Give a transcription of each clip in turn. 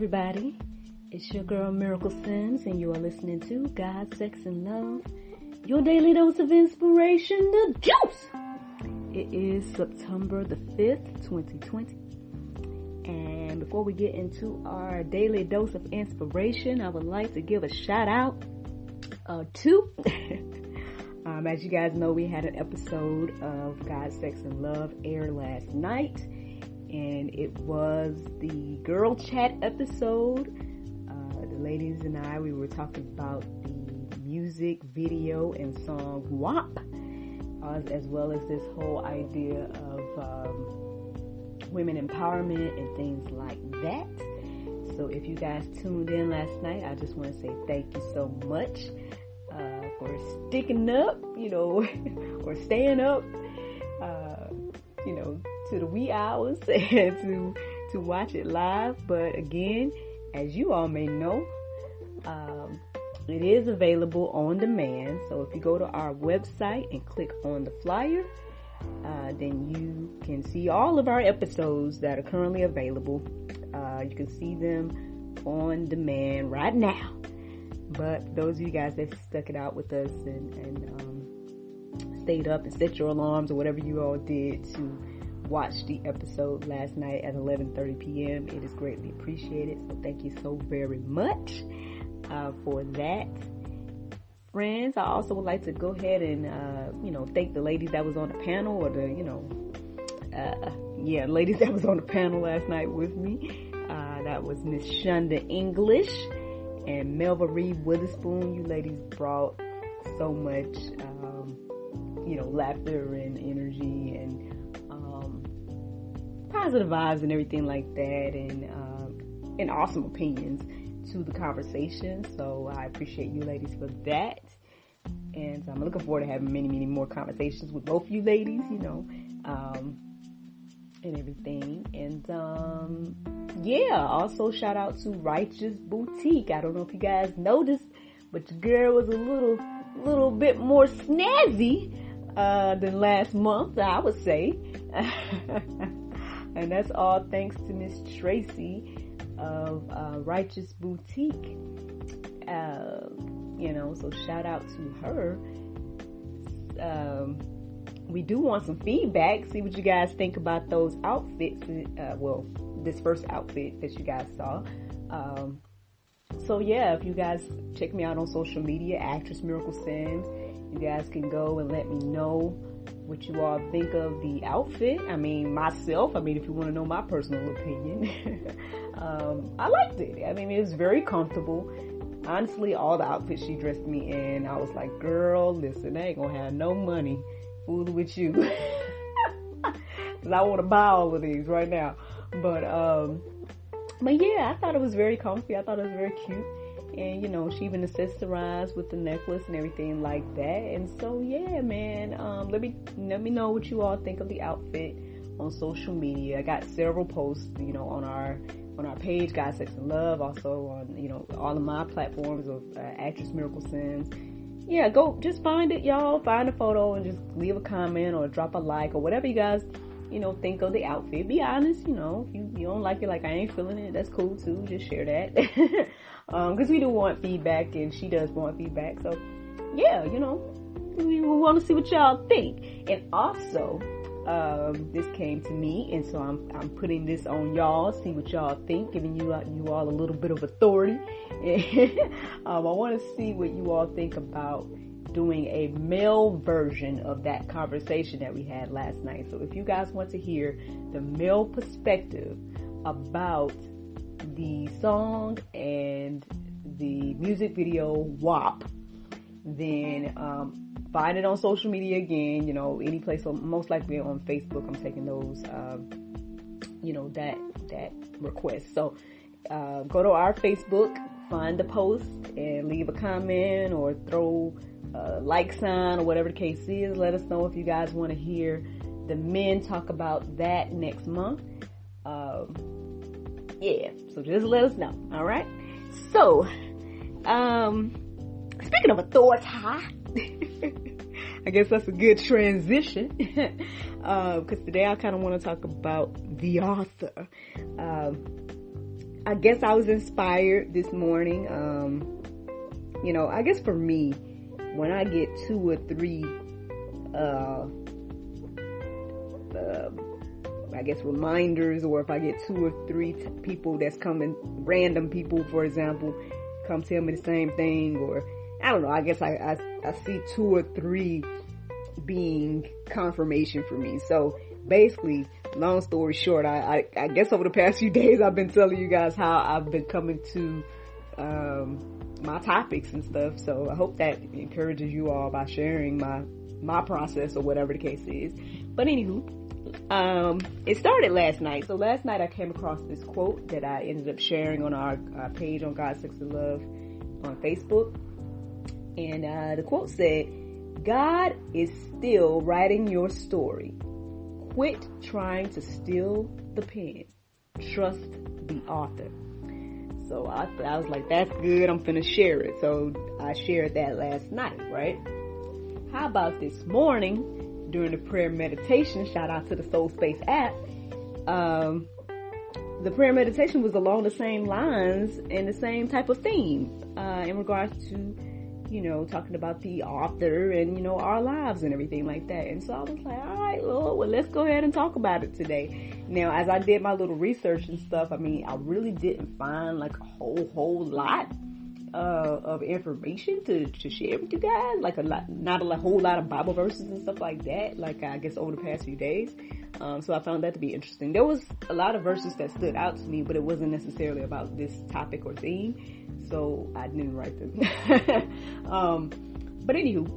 everybody. It's your girl Miracle Sims, and you are listening to God, Sex, and Love, your daily dose of inspiration, the juice. It is September the 5th, 2020. And before we get into our daily dose of inspiration, I would like to give a shout out to, as you guys know, we had an episode of God, Sex, and Love air last night. And it was the girl chat episode. The ladies and I, we were talking about the music, video, and song WAP, as well as this whole idea of women empowerment and things like that. So if you guys tuned in last night, I just want to say thank you so much for sticking up, or staying up, to the wee hours and to watch it live. But again, as you all may know, it is available on demand. So if you go to our website and click on the flyer, then you can see all of our episodes that are currently available. You can see them on demand right now. But those of you guys that stuck it out with us and stayed up and set your alarms or whatever you all did to watch the episode last night at 11:30 p.m. It is greatly appreciated. So thank you so very much for that. Friends, I also would like to go ahead and, thank the ladies that was on the panel, or ladies that was on the panel last night with me. That was Miss Shonda English and Melva Reed Witherspoon. You ladies brought so much, laughter and energy and positive vibes and everything like that, and awesome opinions to the conversation. So I appreciate you ladies for that, and I'm looking forward to having many more conversations with both you ladies, and everything. And also shout out to Righteous Boutique. I don't know if you guys noticed, but the girl was a little bit more snazzy than last month, I would say. And that's all thanks to Miss Tracy of Righteous Boutique. So shout out to her. We do want some feedback. See what you guys think about those outfits. This first outfit that you guys saw. If you guys check me out on social media, Actress Miracle Sims, you guys can go and let me know what you all think of the outfit. If you want to know my personal opinion. I liked it. It was very comfortable. Honestly, all the outfits she dressed me in, I was like, girl, listen, I ain't gonna have no money fooling with you. Cause I want to buy all of these right now. But yeah, I thought it was very comfy. I thought it was very cute. And, she even accessorized with the necklace and everything like that. And so, yeah, man, let me know what you all think of the outfit on social media. I got several posts, on our page, God, Sex, and Love. Also on, all of my platforms of Actress Miracle Sims. Yeah, go, just find it, y'all. Find a photo and just leave a comment or drop a like or whatever you guys, think of the outfit. Be honest, if you don't like it, like I ain't feeling it, that's cool too. Just share that. Cause we do want feedback, and she does want feedback. So yeah, we want to see what y'all think. And also, this came to me, and so I'm putting this on y'all. See what y'all think, giving you all a little bit of authority. I want to see what you all think about doing a male version of that conversation that we had last night. So if you guys want to hear the male perspective about the song and the music video WAP, then find it on social media again, any place, most likely on Facebook. I'm taking those, that request. So go to our Facebook, find the post, and leave a comment or throw a like sign or whatever the case is. Let us know if you guys want to hear the men talk about that next month. So just let us know. All right. So, speaking of authority, I guess that's a good transition. Because today I kind of want to talk about the author. I guess I was inspired this morning. I guess for me, when I get 2 or 3, I guess reminders, or if I get 2 or 3 people that's coming, random people, for example, come tell me the same thing, or I don't know, I guess I see 2 or 3 being confirmation for me. So basically, long story short, I guess over the past few days I've been telling you guys how I've been coming to my topics and stuff. So I hope that encourages you all by sharing my process or whatever the case is. But anywho, it started last night. So last night I came across this quote that I ended up sharing on our page on God, Sex, and Love on Facebook. And the quote said, "God is still writing your story. Quit trying to steal the pen. Trust the author." So I was like, that's good. I'm finna share it. So I shared that last night, right? How about this morning during the prayer meditation? Shout out to the Soul Space app. The prayer meditation was along the same lines and the same type of theme in regards to, talking about the author and, our lives and everything like that. And so I was like, all right, Lord, well, let's go ahead and talk about it today. Now, as I did my little research and stuff, I really didn't find like a whole lot of information to share with you guys. Like not a whole lot of Bible verses and stuff like that, like I guess over the past few days. So I found that to be interesting. There was a lot of verses that stood out to me, but it wasn't necessarily about this topic or theme. So I didn't write them. But anywho,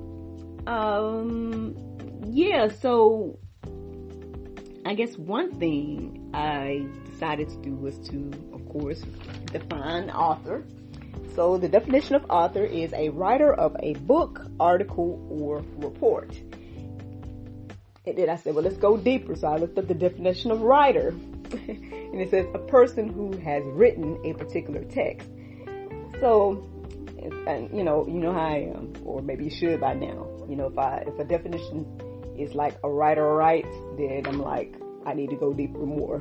so I guess one thing I decided to do was to, of course, define author. So the definition of author is a writer of a book, article, or report. And then I said, well, let's go deeper. So I looked up the definition of writer. And it says a person who has written a particular text. So, and you know how I am, or maybe you should by now. If a definition is like a writer writes, then I'm like, I need to go deeper more.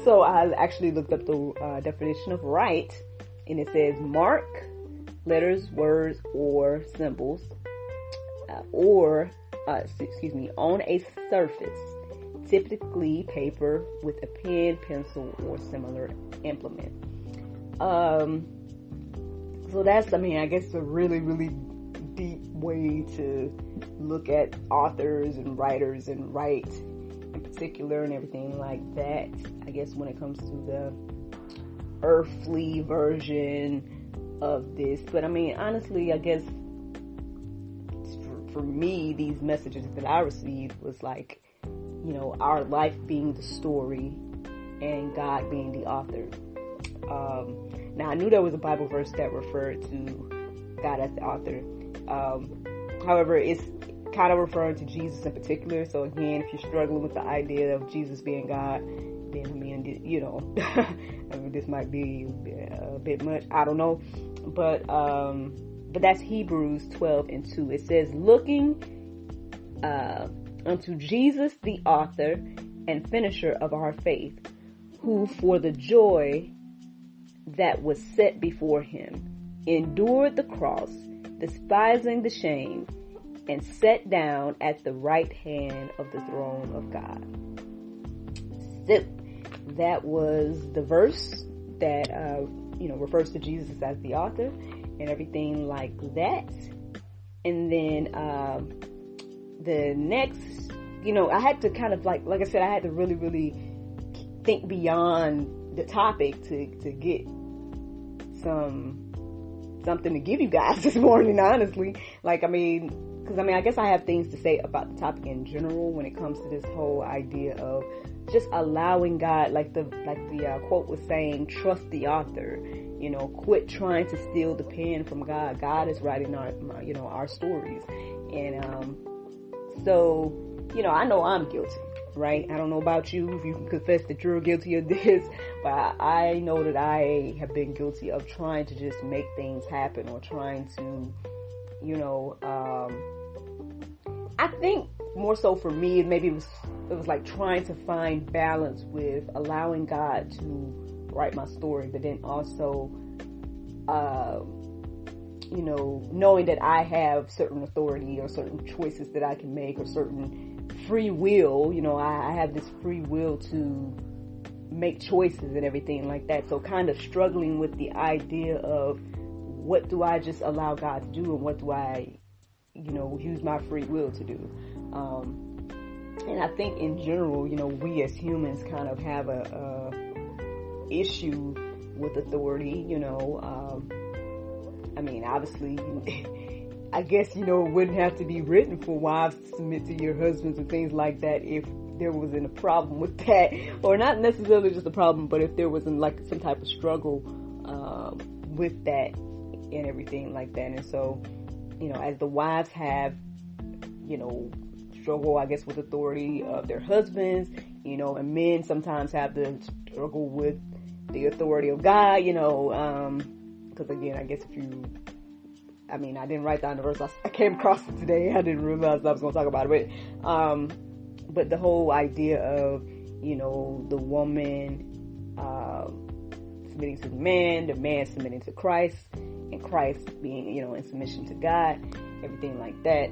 So I actually looked up the definition of write, and it says mark, letters, words, or symbols, on a surface, typically paper, with a pen, pencil, or similar implement. So that's, I guess a really, really deep way to look at authors and writers and write in particular and everything like that. I guess when it comes to the earthly version of this. But honestly, I guess for me, these messages that I received was like, our life being the story and God being the author. Now I knew there was a Bible verse that referred to God as the author. However, it's kind of referring to Jesus in particular. So again, if you're struggling with the idea of Jesus being God, then this might be a bit much. I don't know, but that's Hebrews 12:2. It says, looking unto Jesus, the author and finisher of our faith, who for the joy that was set before him endured the cross, despising the shame, and sat down at the right hand of the throne of God. So that was the verse that refers to Jesus as the author and everything like that. And then the next, I had to kind of like I said, I had to really, really think beyond the topic to get something to give you guys this morning, honestly. Because I guess I have things to say about the topic in general when it comes to this whole idea of just allowing God, like the quote was saying, trust the author. Quit trying to steal the pen from God. God is writing our stories, and so I know I'm guilty, right? I don't know about you, if you can confess that you're guilty of this, but I know that I have been guilty of trying to just make things happen, or trying to, I think more so for me, maybe it was like trying to find balance with allowing God to write my story, but then also, knowing that I have certain authority or certain choices that I can make or certain free will, I have this free will to make choices and everything like that. So kind of struggling with the idea of what do I just allow God to do and what do I, use my free will to do. And I think in general, we as humans kind of have a issue with authority, obviously, I guess, it wouldn't have to be written for wives to submit to your husbands and things like that if there wasn't a problem with that, or not necessarily just a problem, but if there wasn't like some type of struggle with that and everything like that. And so, as the wives have, struggle, I guess, with authority of their husbands, and men sometimes have to struggle with the authority of God, because again, I guess I didn't write down the verse. I came across it today. I didn't realize I was going to talk about it, but the whole idea of, the woman, submitting to the man submitting to Christ, and Christ being, in submission to God, everything like that.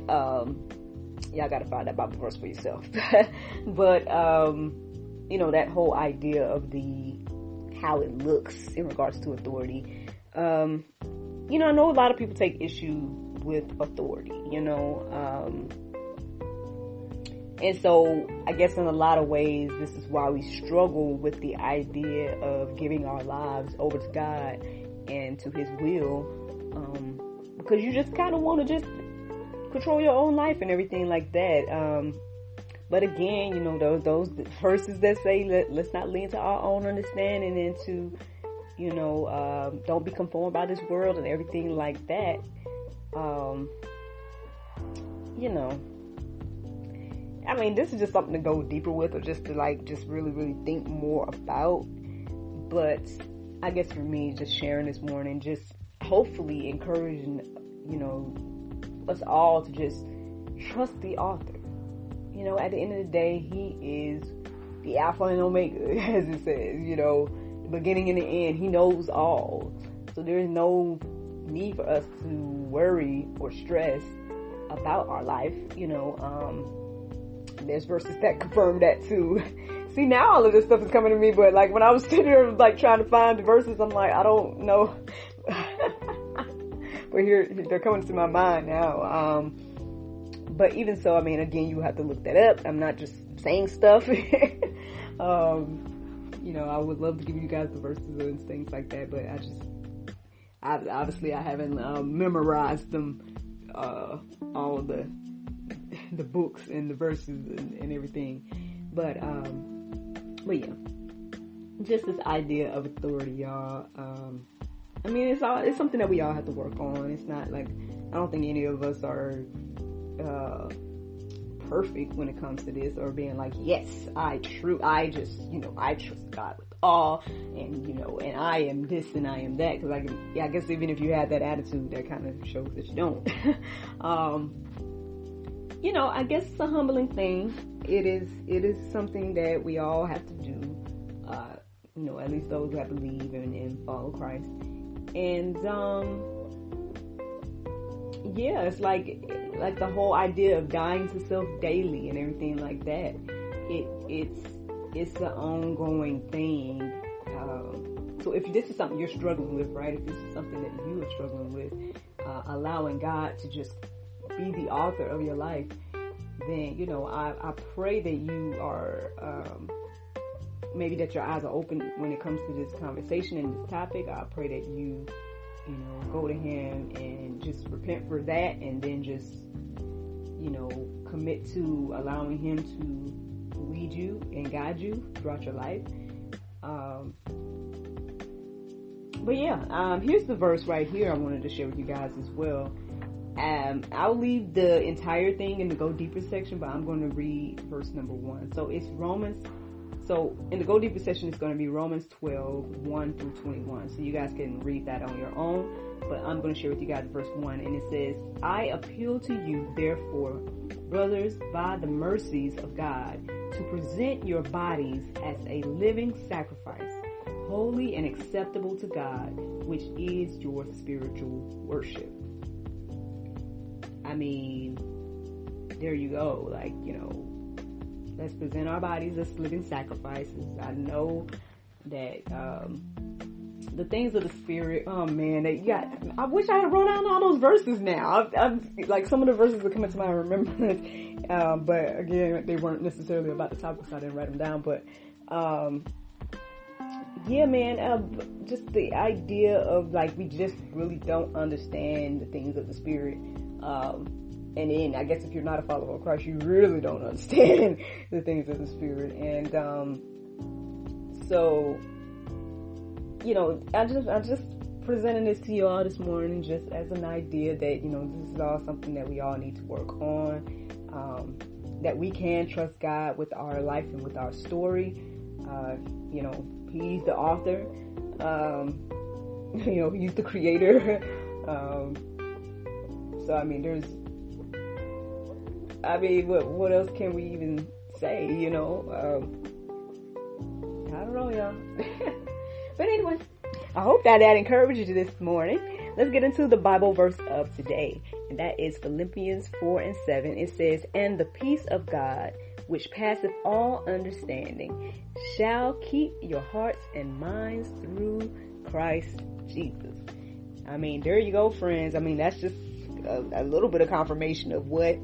Y'all gotta find that Bible verse for yourself. But, that whole idea of how it looks in regards to authority. I know a lot of people take issue with authority, and so I guess in a lot of ways, this is why we struggle with the idea of giving our lives over to God and to His will, because you just kind of want to just control your own life and everything like that. But again, those verses that say, let's not lean to our own understanding and to, don't be conformed by this world and everything like that. This is just something to go deeper with, or just to just really, really think more about. But I guess for me, just sharing this morning, just hopefully encouraging, us all to just trust the author. At the end of the day, He is the Alpha and Omega, as it says, the beginning and the end. He knows all. So there is no need for us to worry or stress about our life. There's verses that confirm that too. See, now all of this stuff is coming to me, but when I was sitting there trying to find the verses, I'm like, I don't know. But here, they're coming to my mind now. But even so, again, you have to look that up. I'm not just saying stuff. I would love to give you guys the verses and things like that, but obviously I haven't memorized them, all the books and the verses and everything. But yeah, just this idea of authority, y'all. It's something that we all have to work on. It's not I don't think any of us are perfect when it comes to this, or being yes, I trust God with all, and and I am this and I am that, because I guess even if you had that attitude, that kind of shows that you don't. I guess it's a humbling thing. It is something that we all have to do, at least those that believe and follow Christ. And it's like the whole idea of dying to self daily and everything like that. It's an ongoing thing. So if this is something you're struggling with, right? If this is something that you are struggling with, allowing God to just be the author of your life, then I pray that you are maybe that your eyes are open when it comes to this conversation and this topic. I pray that you go to Him and just repent for that, and then just commit to allowing Him to lead you and guide you throughout your life. But yeah, here's the verse right here I wanted to share with you guys as well. I'll leave the entire thing in the Go Deeper section, but I'm going to read verse number 1. So it's So in the Go Deeper section, it's going to be Romans 12, 1 through 21. So you guys can read that on your own. But I'm going to share with you guys verse 1. And it says, I appeal to you, therefore, brothers, by the mercies of God, to present your bodies as a living sacrifice, holy and acceptable to God, which is your spiritual worship. I mean, there you go. Like, let's present our bodies as living sacrifices. I know that the things of the spirit, oh man, I wish I had wrote down all those verses now. I'm like, some of the verses that come into my remembrance, but again, they weren't necessarily about the topic, so I didn't write them down. But yeah, man, just the idea of like, we just really don't understand the things of the spirit. And then I guess if you're not a follower of Christ, you really don't understand the things of the spirit. And so, I just presenting this to you all this morning just as an idea that, this is all something that we all need to work on, that we can trust God with our life and with our story. He's the author, he's the creator. So, I mean, what else can we even say, I don't know, y'all. But anyway, I hope that encouraged you this morning. Let's get into the Bible verse of today. And that is Philippians 4:7. It says, "And the peace of God, which passeth all understanding, shall keep your hearts and minds through Christ Jesus." I mean, there you go, friends. I mean, that's just a little bit of confirmation of what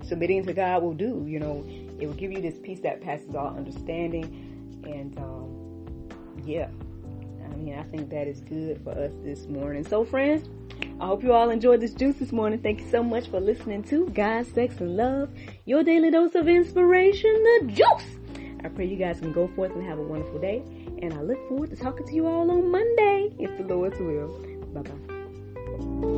submitting to God will do. It will give you this peace that passes all understanding. And yeah, I think that is good for us this morning. So, friends, I hope you all enjoyed this juice this morning. Thank you so much for listening to God, Sex, and Love, your daily dose of inspiration, the juice. I pray you guys can go forth and have a wonderful day. And I look forward to talking to you all on Monday, if the Lord's will. Bye-bye.